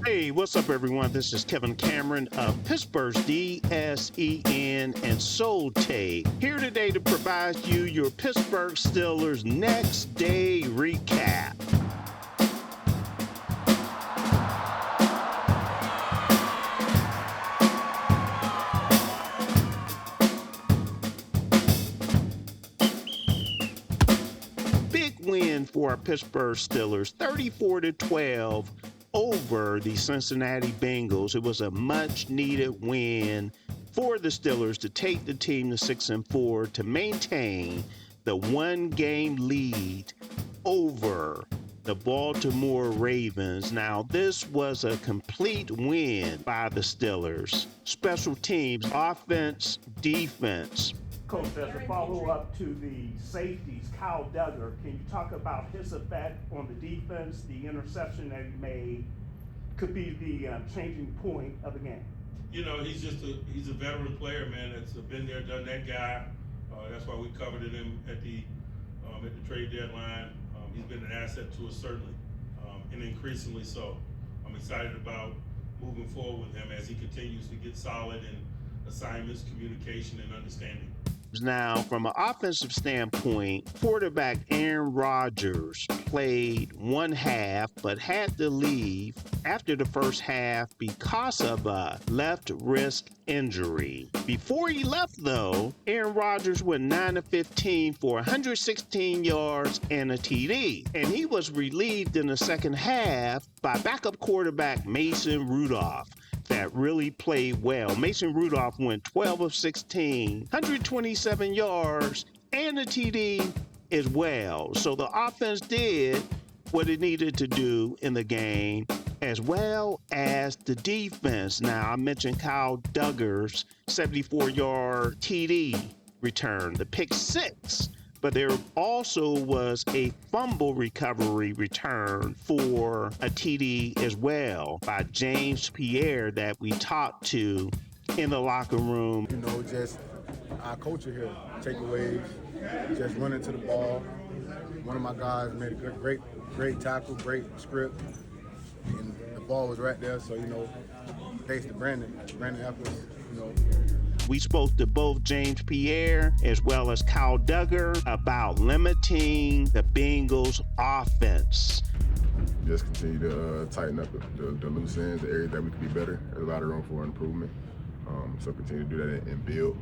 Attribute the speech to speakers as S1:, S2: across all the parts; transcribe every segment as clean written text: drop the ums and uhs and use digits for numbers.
S1: Hey, what's up, everyone? This is Kevin Cameron of Pittsburgh's DSEN and Soul Tape, here today to provide you your Pittsburgh Steelers next day recap. Big win for our Pittsburgh Steelers, 34-12. Over the Cincinnati Bengals. It was a much-needed win for the Steelers to take the team to 6-4 to maintain the one-game lead over the Baltimore Ravens. Now, this was a complete win by the Steelers. Special teams, offense, defense.
S2: Coach, as a follow-up to the safeties, Kyle Duggar, can you talk about his effect on the defense? The interception that he made could be the changing point of the game.
S3: You know, he's a veteran player, man. That's been there, done that guy. That's why we covered him at the trade deadline. He's been an asset to us, certainly, and increasingly so. I'm excited about moving forward with him as he continues to get solid in assignments, communication, and understanding.
S1: Now, from an offensive standpoint, quarterback Aaron Rodgers played one half but had to leave after the first half because of a left wrist injury. Before he left, though, Aaron Rodgers went 9-15 for 116 yards and a TD. And he was relieved in the second half by backup quarterback Mason Rudolph, that really played well. Mason Rudolph went 12 of 16, 127 yards, and a TD as well. So the offense did what it needed to do in the game, as well as the defense. Now, I mentioned Kyle Duggar's 74-yard TD return, the pick six. But there also was a fumble recovery return for a TD as well by James Pierre that we talked to in the locker room.
S4: You know, just our culture here, takeaways, just running to the ball. One of my guys made a great tackle, great script, and the ball was right there. So, you know, thanks to Brandon Eccles, you know.
S1: We spoke to both James Pierre as well as Kyle Duggar about limiting the Bengals' offense.
S5: Just continue to tighten up the loose ends, the areas that we could be better. There's a lot of room for improvement. So continue to do that and build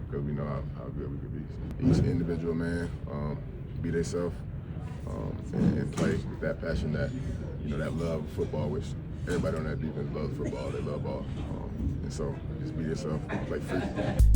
S5: because we know how good we could be. Each individual man be themselves and play with that passion, that love of football, which everybody on that defense loves football. They love ball. And so just be yourself, play free.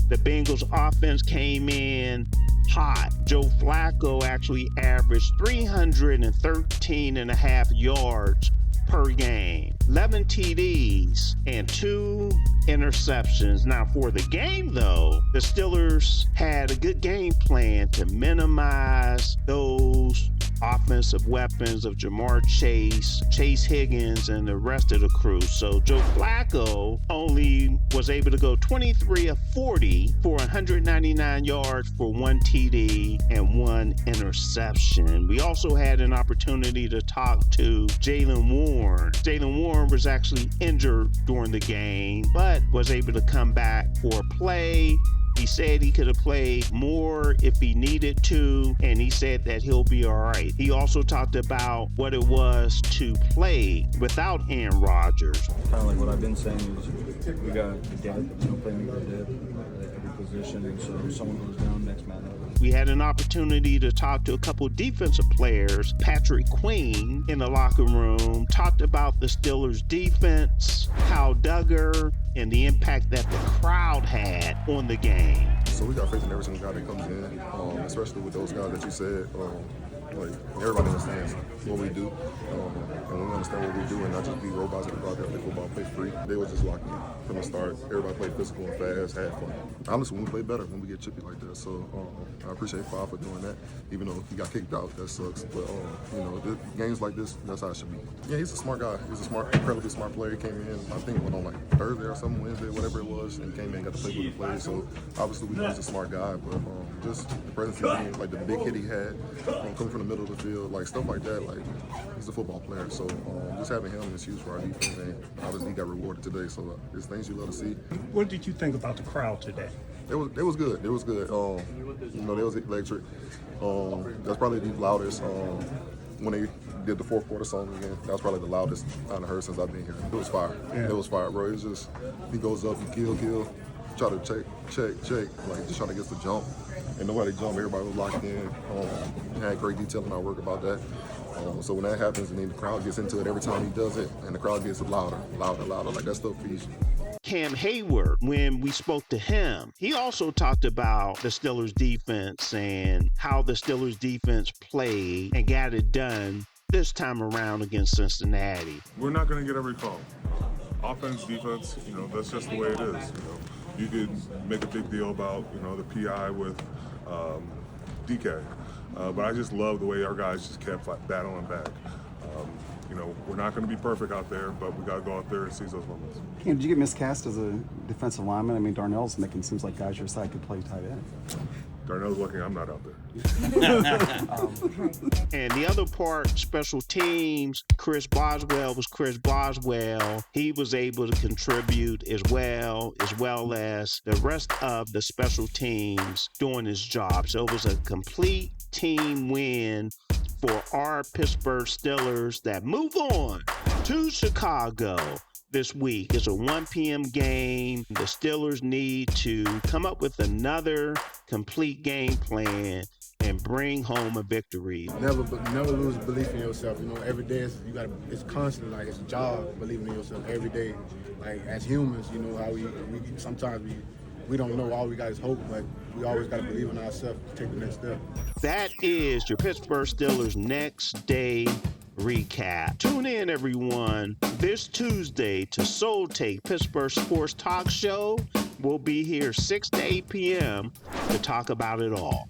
S1: The Bengals offense came in hot. Joe Flacco actually averaged 313.5 yards per game, 11 TDs, and 2 interceptions. Now, for the game, though, the Steelers had a good game plan to minimize those offensive weapons of Jamar Chase Higgins, and the rest of the crew. So Joe Flacco only was able to go 23 of 40 for 199 yards for 1 TD and 1 interception. We also had an opportunity to talk to Jaylen Warren. Jaylen Warren was actually injured during the game, but was able to come back for a play. He said he could have played more if he needed to, and he said that he'll be all right. He also talked about what it was to play without Aaron Rodgers.
S6: Kind of like what I've been saying is we got depth, playmaker depth at every position, and so if someone goes down, next man up.
S1: We had an opportunity to talk to a couple of defensive players. Patrick Queen in the locker room talked about the Steelers' defense, Kyle Duggar, and the impact that the crowd had on the game.
S5: So we got faith in every single guy that comes in, especially with those guys that you said. Like, everybody understands what we do, and when we understand what we do and not just be robots that go out there, play football, play free. They were just locked in from the start. Everybody played physical and fast, had fun. Honestly, we play better when we get chippy like that. So I appreciate Bob for doing that, even though he got kicked out. That sucks. But games like this, that's how it should be. Yeah, he's a smart guy. He's a incredibly smart player. He came in, I think it went on like Thursday or something, Wednesday, whatever it was, and came in, got to play with the players. So obviously we know he's a smart guy, but just the presence he had, like the big hit he had, coming from in the middle of the field, like stuff like that. Like he's a football player, so just having him is huge for our defense. And obviously he got rewarded today, so it's things you love to see.
S2: What did you think about the crowd today?
S5: It was good. It was good. You know, they was electric. That's probably the loudest. When they did the fourth quarter song again, that was probably the loudest I've heard since I've been here. It was fire.
S2: Yeah.
S5: It was fire, bro. It's just he goes up, he kill, try to check, like just trying to get the jump. And nobody jumped. Everybody was locked in. Had great detail in our work about that. So when that happens, and then the crowd gets into it every time he does it, and the crowd gets louder. Like that stuff feeds you.
S1: Cam Hayward, when we spoke to him, he also talked about the Steelers defense and how the Steelers defense played and got it done this time around against Cincinnati.
S7: We're not going to get every call. Offense, defense, you know, that's just the way it is. You know, you could make a big deal about, you know, the PI with DK, but I just love the way our guys just kept battling back. You know, we're not going to be perfect out there, but we got to go out there and seize those moments.
S8: Cam, did you get miscast as a defensive lineman? I mean, Darnell's making seems like guys your side could play tight end.
S5: Darnell's lucky I'm not out there.
S1: And the other part, special teams, Chris Boswell was Chris Boswell. He was able to contribute as well as the rest of the special teams doing his job. So it was a complete team win for our Pittsburgh Steelers that move on to Chicago this week. It's a 1 p.m. game. The Steelers need to come up with another complete game plan and bring home a victory.
S4: Never lose belief in yourself. You know, every day it's constant. Like it's a job believing in yourself every day. Like as humans, you know how we sometimes we don't know. All we got is hope, but we always got to believe in ourselves to take the next step.
S1: That is your Pittsburgh Steelers next day recap. Tune in, everyone, this Tuesday to Soul Take Pittsburgh Sports Talk Show. We'll be here 6 to 8 p.m. to talk about it all.